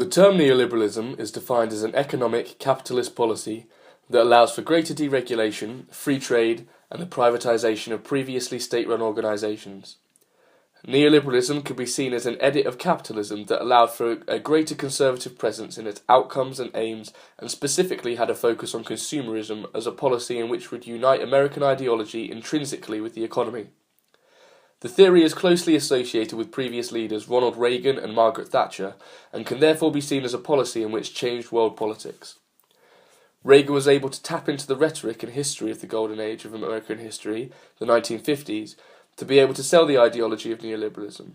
term neoliberalism is defined as an economic capitalist policy that allows for greater deregulation, free trade, and the privatization of previously state-run organizations. Neoliberalism could be seen as an edit of capitalism that allowed for a greater conservative presence in its outcomes and aims, and specifically had a focus on consumerism as a policy in which would unite American ideology intrinsically with the economy. The theory is closely associated with previous leaders Ronald Reagan and Margaret Thatcher, and can therefore be seen as a policy in which changed world politics. Reagan was able to tap into the rhetoric and history of the golden age of American history, the 1950s, to be able to sell the ideology of neoliberalism.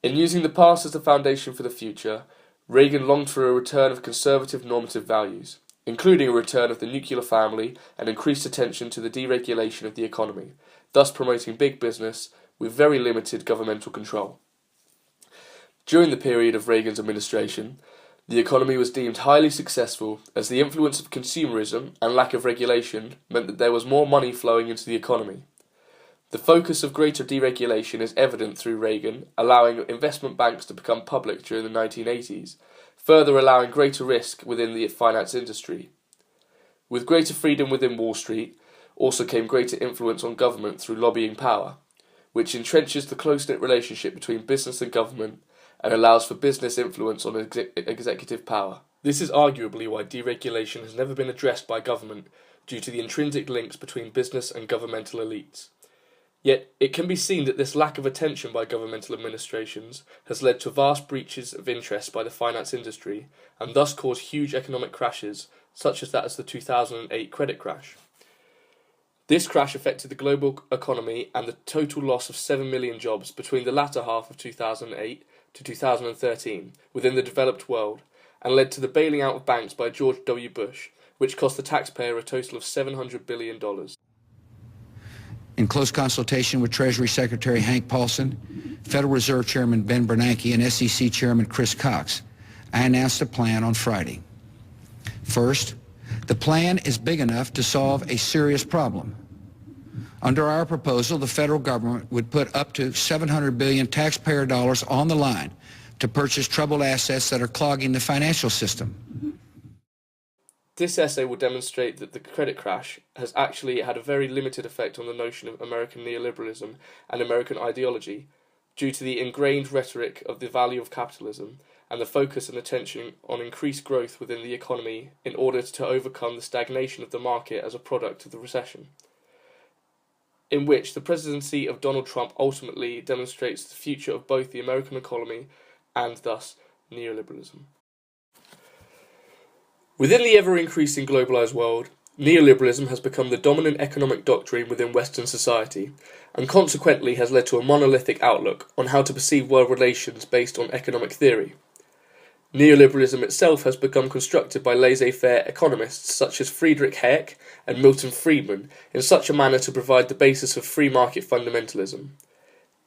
In using the past as the foundation for the future, Reagan longed for a return of conservative normative values, including a return of the nuclear family and increased attention to the deregulation of the economy, thus promoting big business with very limited governmental control. During the period of Reagan's administration, the economy was deemed highly successful as the influence of consumerism and lack of regulation meant that there was more money flowing into the economy. The focus of greater deregulation is evident through Reagan, allowing investment banks to become public during the 1980s, further allowing greater risk within the finance industry. With greater freedom within Wall Street, also came greater influence on government through lobbying power, which entrenches the close-knit relationship between business and government and allows for business influence on executive power. This is arguably why deregulation has never been addressed by government due to the intrinsic links between business and governmental elites. Yet, it can be seen that this lack of attention by governmental administrations has led to vast breaches of interest by the finance industry and thus caused huge economic crashes, such as that of the 2008 credit crash. This crash affected the global economy and the total loss of 7 million jobs between the latter half of 2008 to 2013 within the developed world, and led to the bailing out of banks by George W. Bush, which cost the taxpayer a total of $700 billion. In close consultation with Treasury Secretary Hank Paulson, Federal Reserve Chairman Ben Bernanke, and SEC Chairman Chris Cox, I announced a plan on Friday. First, the plan is big enough to solve a serious problem. Under our proposal, the federal government would put up to $700 billion taxpayer dollars on the line to purchase troubled assets that are clogging the financial system. This essay will demonstrate that the credit crash has actually had a very limited effect on the notion of American neoliberalism and American ideology, due to the ingrained rhetoric of the value of capitalism and the focus and attention on increased growth within the economy in order to overcome the stagnation of the market as a product of the recession, in which the presidency of Donald Trump ultimately demonstrates the future of both the American economy and thus neoliberalism. Within the ever-increasing globalized world, neoliberalism has become the dominant economic doctrine within Western society, and consequently has led to a monolithic outlook on how to perceive world relations based on economic theory. Neoliberalism itself has become constructed by laissez-faire economists such as Friedrich Hayek and Milton Friedman in such a manner to provide the basis of free market fundamentalism.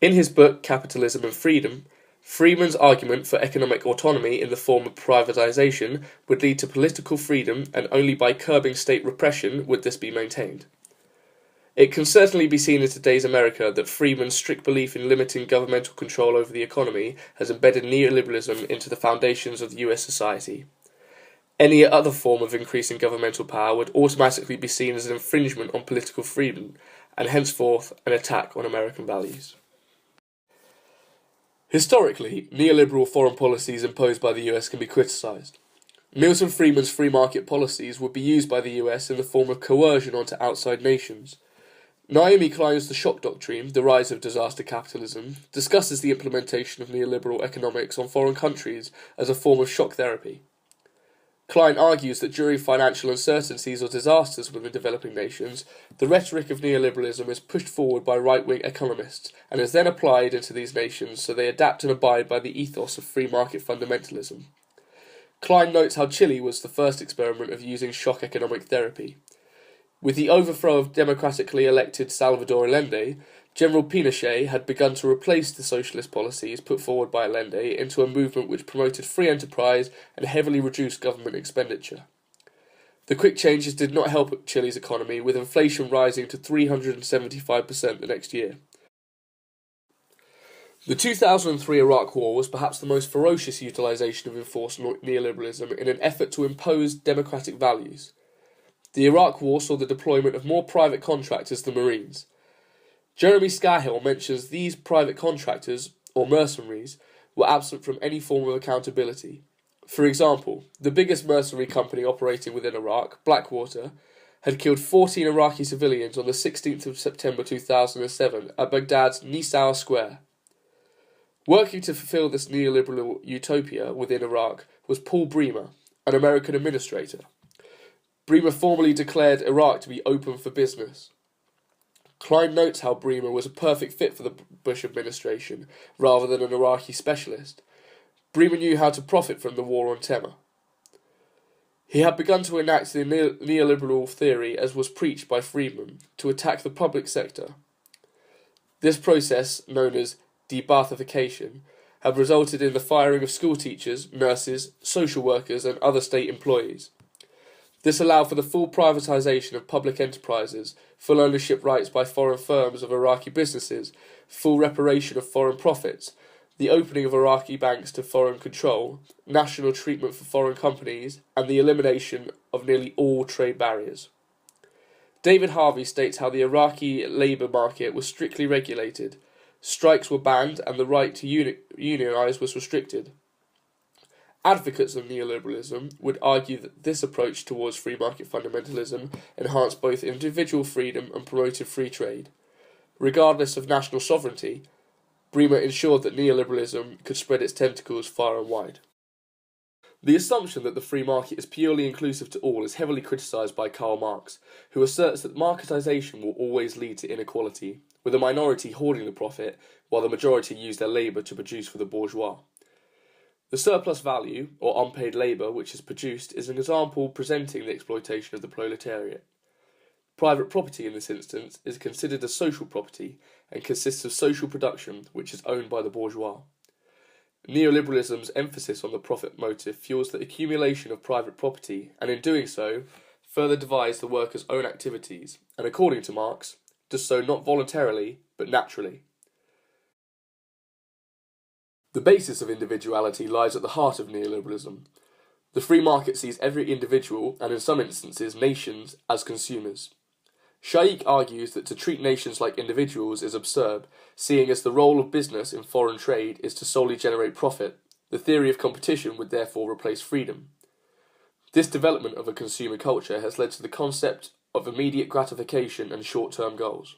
In his book Capitalism and Freedom, Friedman's argument for economic autonomy in the form of privatization would lead to political freedom, and only by curbing state repression would this be maintained. It can certainly be seen in today's America that Friedman's strict belief in limiting governmental control over the economy has embedded neoliberalism into the foundations of the US society. Any other form of increasing governmental power would automatically be seen as an infringement on political freedom, and henceforth an attack on American values. Historically, neoliberal foreign policies imposed by the US can be criticised. Milton Friedman's free market policies would be used by the US in the form of coercion onto outside nations. Naomi Klein's The Shock Doctrine, The Rise of Disaster Capitalism, discusses the implementation of neoliberal economics on foreign countries as a form of shock therapy. Klein argues that during financial uncertainties or disasters within developing nations, the rhetoric of neoliberalism is pushed forward by right-wing economists and is then applied into these nations so they adapt and abide by the ethos of free market fundamentalism. Klein notes how Chile was the first experiment of using shock economic therapy. With the overthrow of democratically elected Salvador Allende, General Pinochet had begun to replace the socialist policies put forward by Allende into a movement which promoted free enterprise and heavily reduced government expenditure. The quick changes did not help Chile's economy, with inflation rising to 375% the next year. The 2003 Iraq War was perhaps the most ferocious utilisation of enforced neoliberalism in an effort to impose democratic values. The Iraq War saw the deployment of more private contractors than Marines. Jeremy Scahill mentions these private contractors, or mercenaries, were absent from any form of accountability. For example, the biggest mercenary company operating within Iraq, Blackwater, had killed 14 Iraqi civilians on the 16th of September 2007 at Baghdad's Nisaur Square. Working to fulfill this neoliberal utopia within Iraq was Paul Bremer, an American administrator. Bremer formally declared Iraq to be open for business. Klein notes how Bremer was a perfect fit for the Bush administration, rather than an Iraqi specialist. Bremer knew how to profit from the war on terror. He had begun to enact the neoliberal theory as was preached by Friedman, to attack the public sector. This process, known as de-Baathification, had resulted in the firing of school teachers, nurses, social workers and other state employees. This allowed for the full privatisation of public enterprises, full ownership rights by foreign firms of Iraqi businesses, full reparation of foreign profits, the opening of Iraqi banks to foreign control, national treatment for foreign companies, and the elimination of nearly all trade barriers. David Harvey states how the Iraqi labour market was strictly regulated, strikes were banned, and the right to unionise was restricted. Advocates of neoliberalism would argue that this approach towards free market fundamentalism enhanced both individual freedom and promoted free trade. Regardless of national sovereignty, Bremer ensured that neoliberalism could spread its tentacles far and wide. The assumption that the free market is purely inclusive to all is heavily criticised by Karl Marx, who asserts that marketisation will always lead to inequality, with a minority hoarding the profit while the majority use their labour to produce for the bourgeois. The surplus value, or unpaid labour, which is produced, is an example presenting the exploitation of the proletariat. Private property in this instance is considered as social property and consists of social production which is owned by the bourgeois. Neoliberalism's emphasis on the profit motive fuels the accumulation of private property and in doing so further divides the worker's own activities and, according to Marx, does so not voluntarily but naturally. The basis of individuality lies at the heart of neoliberalism. The free market sees every individual, and in some instances nations, as consumers. Shaikh argues that to treat nations like individuals is absurd, seeing as the role of business in foreign trade is to solely generate profit. The theory of competition would therefore replace freedom. This development of a consumer culture has led to the concept of immediate gratification and short-term goals.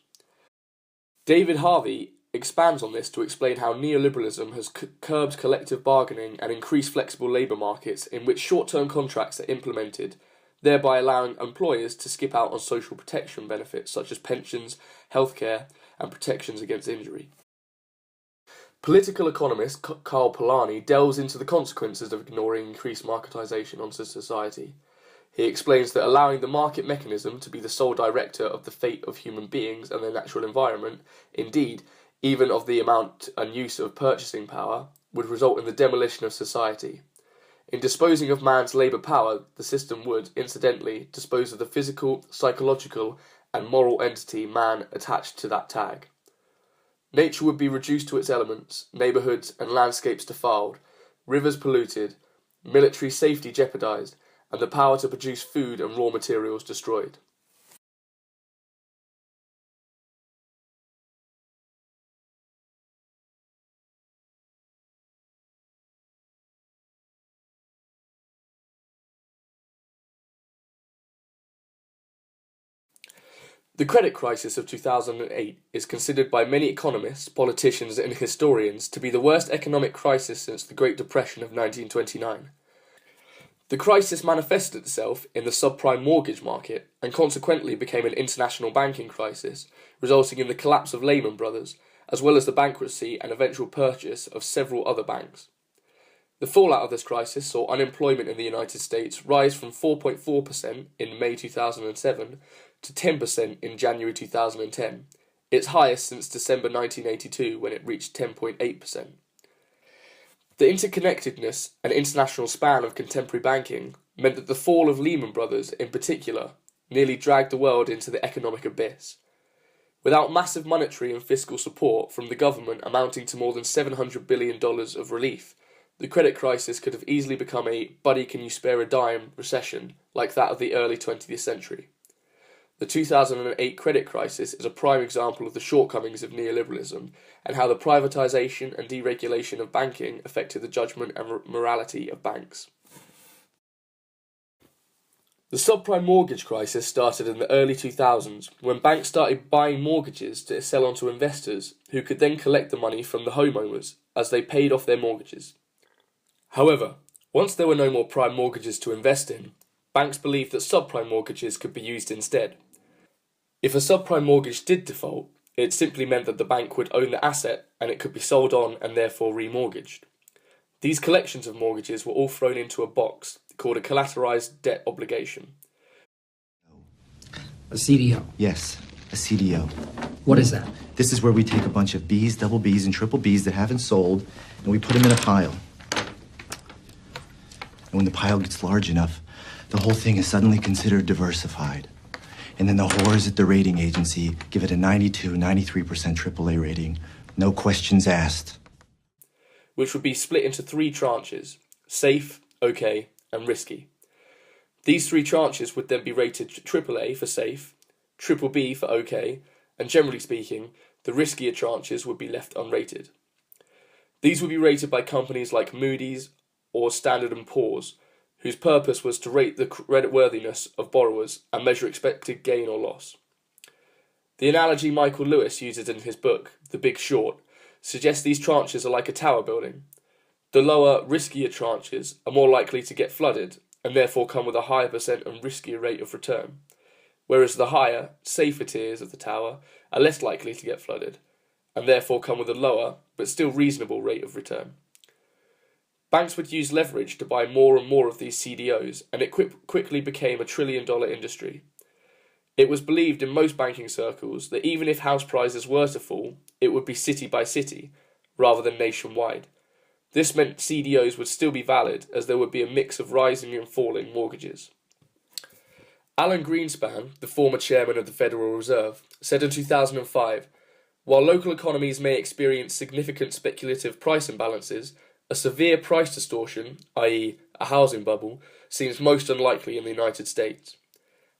David Harvey expands on this to explain how neoliberalism has curbed collective bargaining and increased flexible labour markets in which short-term contracts are implemented, thereby allowing employers to skip out on social protection benefits such as pensions, healthcare, and protections against injury. Political economist Karl Polanyi delves into the consequences of ignoring increased marketisation onto society. He explains that allowing the market mechanism to be the sole director of the fate of human beings and their natural environment, indeed, even of the amount and use of purchasing power, would result in the demolition of society. In disposing of man's labour power, the system would, incidentally, dispose of the physical, psychological, and moral entity man attached to that tag. Nature would be reduced to its elements, neighbourhoods and landscapes defiled, rivers polluted, military safety jeopardised, and the power to produce food and raw materials destroyed. The credit crisis of 2008 is considered by many economists, politicians and historians to be the worst economic crisis since the Great Depression of 1929. The crisis manifested itself in the subprime mortgage market and consequently became an international banking crisis, resulting in the collapse of Lehman Brothers, as well as the bankruptcy and eventual purchase of several other banks. The fallout of this crisis saw unemployment in the United States rise from 4.4% in May 2007 to 10% in January 2010, its highest since December 1982 when it reached 10.8%. The interconnectedness and international span of contemporary banking meant that the fall of Lehman Brothers, in particular, nearly dragged the world into the economic abyss. Without massive monetary and fiscal support from the government amounting to more than $700 billion of relief, the credit crisis could have easily become a buddy can you spare a dime recession like that of the early 20th century. The 2008 credit crisis is a prime example of the shortcomings of neoliberalism and how the privatisation and deregulation of banking affected the judgment and morality of banks. The subprime mortgage crisis started in the early 2000s when banks started buying mortgages to sell on to investors who could then collect the money from the homeowners as they paid off their mortgages. However, once there were no more prime mortgages to invest in, banks believed that subprime mortgages could be used instead. If a subprime mortgage did default, it simply meant that the bank would own the asset and it could be sold on and therefore remortgaged. These collections of mortgages were all thrown into a box called a collateralized debt obligation. A CDO? Yes, a CDO. What is that? This is where we take a bunch of Bs, double Bs, and triple Bs that haven't sold, and we put them in a pile. And when the pile gets large enough, the whole thing is suddenly considered diversified. And then the whores at the rating agency give it a 92, 93% AAA rating. No questions asked. Which would be split into three tranches: safe, okay, and risky. These three tranches would then be rated AAA for safe, triple B for okay, and generally speaking, the riskier tranches would be left unrated. These would be rated by companies like Moody's or Standard & Poor's, whose purpose was to rate the creditworthiness of borrowers and measure expected gain or loss. The analogy Michael Lewis uses in his book, The Big Short, suggests these tranches are like a tower building. The lower, riskier tranches are more likely to get flooded and therefore come with a higher percent and riskier rate of return, whereas the higher, safer tiers of the tower are less likely to get flooded and therefore come with a lower but still reasonable rate of return. Banks would use leverage to buy more and more of these CDOs, and it quickly became a trillion-dollar industry. It was believed in most banking circles that even if house prices were to fall, it would be city by city, rather than nationwide. This meant CDOs would still be valid, as there would be a mix of rising and falling mortgages. Alan Greenspan, the former chairman of the Federal Reserve, said in 2005, "While local economies may experience significant speculative price imbalances, a severe price distortion, i.e. a housing bubble, seems most unlikely in the United States.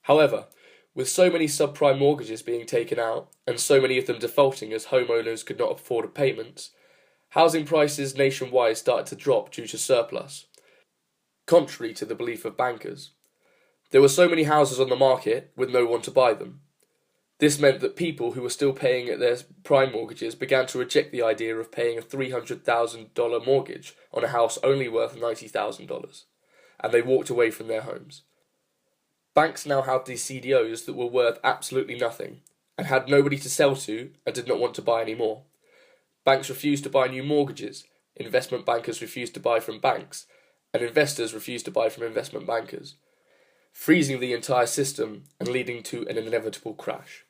However, with so many subprime mortgages being taken out, and so many of them defaulting as homeowners could not afford payments, housing prices nationwide started to drop due to surplus, contrary to the belief of bankers. There were so many houses on the market with no one to buy them. This meant that people who were still paying their prime mortgages began to reject the idea of paying a $300,000 mortgage on a house only worth $90,000, and they walked away from their homes. Banks now had these CDOs that were worth absolutely nothing, and had nobody to sell to and did not want to buy any more. Banks refused to buy new mortgages, investment bankers refused to buy from banks, and investors refused to buy from investment bankers, freezing the entire system and leading to an inevitable crash."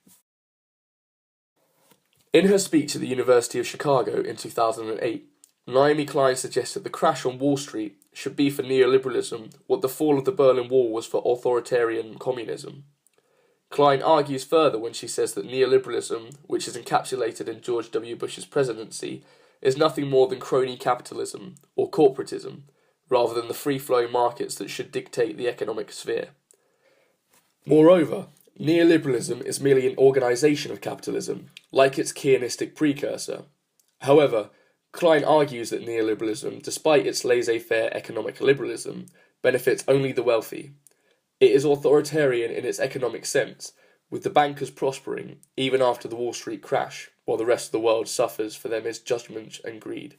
In her speech at the University of Chicago in 2008, Naomi Klein suggested the crash on Wall Street should be for neoliberalism what the fall of the Berlin Wall was for authoritarian communism. Klein argues further when she says that neoliberalism, which is encapsulated in George W. Bush's presidency, is nothing more than crony capitalism or corporatism, rather than the free-flowing markets that should dictate the economic sphere. Moreover, neoliberalism is merely an organisation of capitalism, like its Keynesistic precursor. However, Klein argues that neoliberalism, despite its laissez-faire economic liberalism, benefits only the wealthy. It is authoritarian in its economic sense, with the bankers prospering even after the Wall Street crash, while the rest of the world suffers for their misjudgment and greed.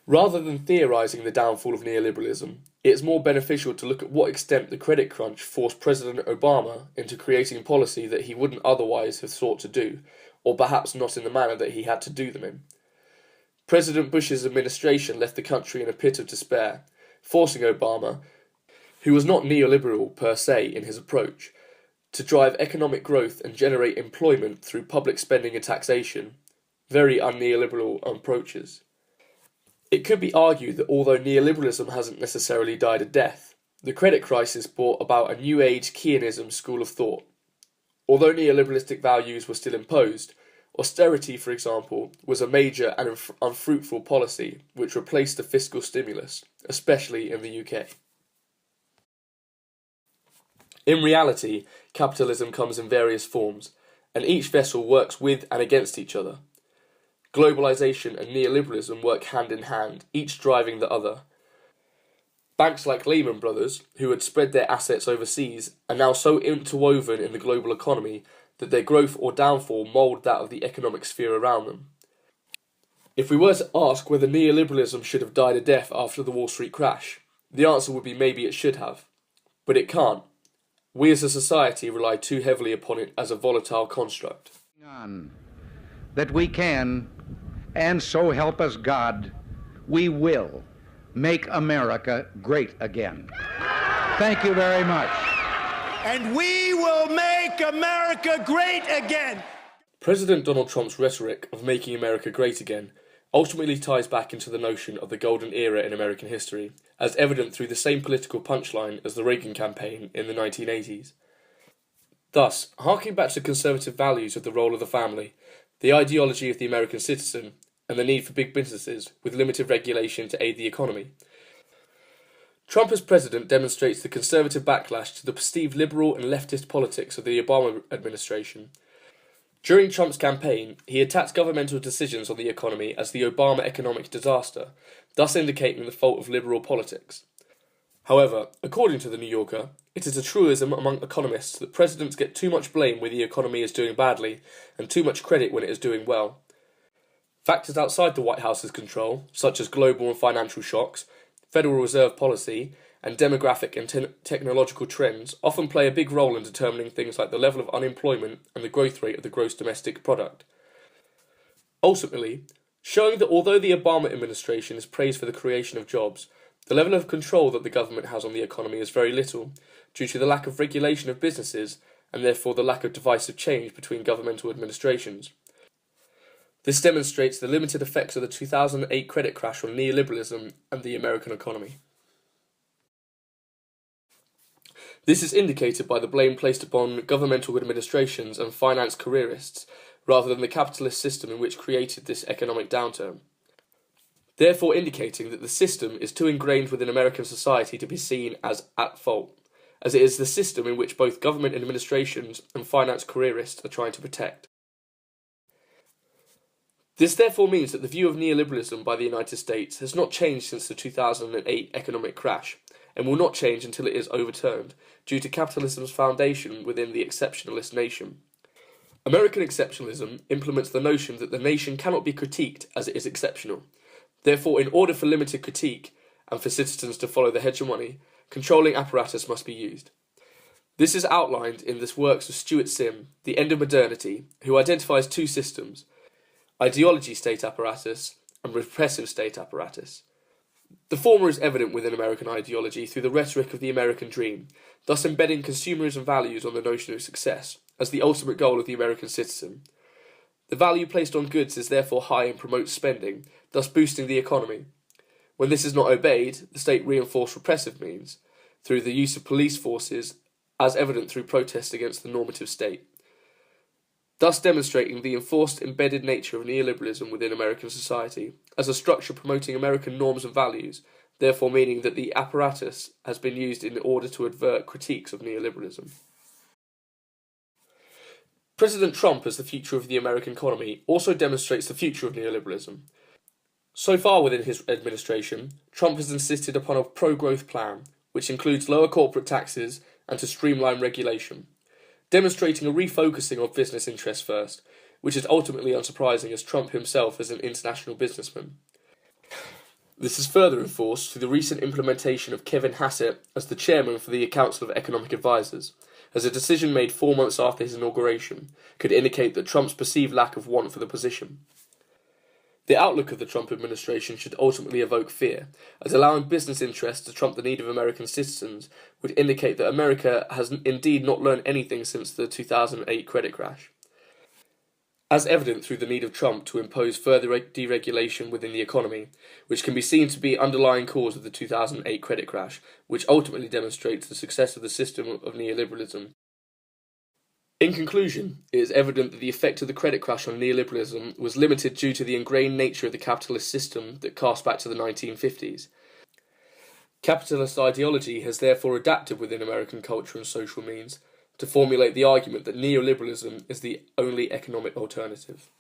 Rather than theorising the downfall of neoliberalism, it is more beneficial to look at what extent the credit crunch forced President Obama into creating policy that he wouldn't otherwise have sought to do, or perhaps not in the manner that he had to do them in. President Bush's administration left the country in a pit of despair, forcing Obama, who was not neoliberal per se in his approach, to drive economic growth and generate employment through public spending and taxation, very un-neoliberal approaches. It could be argued that although neoliberalism hasn't necessarily died a death, the credit crisis brought about a new age Keynesism school of thought. Although neoliberalistic values were still imposed, austerity, for example, was a major and unfruitful policy which replaced the fiscal stimulus, especially in the UK. In reality, capitalism comes in various forms, and each vessel works with and against each other. Globalization and neoliberalism work hand in hand, each driving the other. Banks like Lehman Brothers, who had spread their assets overseas, are now so interwoven in the global economy that their growth or downfall mould that of the economic sphere around them. If we were to ask whether neoliberalism should have died a death after the Wall Street crash, the answer would be maybe it should have. But it can't. We as a society rely too heavily upon it as a volatile construct. That we can, and so help us God, we will make America great again. Thank you very much. And we will make America great again. President Donald Trump's rhetoric of making America great again ultimately ties back into the notion of the golden era in American history, as evident through the same political punchline as the Reagan campaign in the 1980s. Thus, harking back to conservative values of the role of the family, the ideology of the American citizen, and the need for big businesses with limited regulation to aid the economy, Trump as president demonstrates the conservative backlash to the perceived liberal and leftist politics of the Obama administration. During Trump's campaign, he attacked governmental decisions on the economy as the Obama economic disaster, thus indicating the fault of liberal politics. However, according to The New Yorker, it is a truism among economists that presidents get too much blame when the economy is doing badly and too much credit when it is doing well. Factors outside the White House's control, such as global and financial shocks, Federal Reserve policy, and demographic and technological trends often play a big role in determining things like the level of unemployment and the growth rate of the gross domestic product. Ultimately, showing that although the Obama administration is praised for the creation of jobs, the level of control that the government has on the economy is very little, due to the lack of regulation of businesses and therefore the lack of divisive change between governmental administrations. This demonstrates the limited effects of the 2008 credit crash on neoliberalism and the American economy. This is indicated by the blame placed upon governmental administrations and finance careerists, rather than the capitalist system in which created this economic downturn, therefore indicating that the system is too ingrained within American society to be seen as at fault, as it is the system in which both government administrations and finance careerists are trying to protect. This therefore means that the view of neoliberalism by the United States has not changed since the 2008 economic crash, and will not change until it is overturned, due to capitalism's foundation within the exceptionalist nation. American exceptionalism implements the notion that the nation cannot be critiqued as it is exceptional. Therefore, in order for limited critique, and for citizens to follow the hegemony, controlling apparatus must be used. This is outlined in the works of Stuart Sim, The End of Modernity, who identifies two systems: ideology state apparatus and repressive state apparatus. The former is evident within American ideology through the rhetoric of the American dream, thus embedding consumerism values on the notion of success as the ultimate goal of the American citizen. The value placed on goods is therefore high and promotes spending, thus boosting the economy. When this is not obeyed, the state reinforces repressive means, through the use of police forces, as evident through protests against the normative state, thus demonstrating the enforced embedded nature of neoliberalism within American society, as a structure promoting American norms and values, therefore meaning that the apparatus has been used in order to avert critiques of neoliberalism. President Trump as the future of the American economy also demonstrates the future of neoliberalism. So far within his administration, Trump has insisted upon a pro-growth plan, which includes lower corporate taxes and to streamline regulation, demonstrating a refocusing of business interests first, which is ultimately unsurprising as Trump himself is an international businessman. This is further enforced through the recent implementation of Kevin Hassett as the chairman for the Council of Economic Advisers, as a decision made 4 months after his inauguration could indicate that Trump's perceived lack of want for the position. The outlook of the Trump administration should ultimately evoke fear, as allowing business interests to trump the need of American citizens would indicate that America has indeed not learned anything since the 2008 credit crash. As evident through the need of Trump to impose further deregulation within the economy, which can be seen to be underlying cause of the 2008 credit crash, which ultimately demonstrates the success of the system of neoliberalism. In conclusion, it is evident that the effect of the credit crash on neoliberalism was limited due to the ingrained nature of the capitalist system that casts back to the 1950s. Capitalist ideology has therefore adapted within American culture and social means to formulate the argument that neoliberalism is the only economic alternative.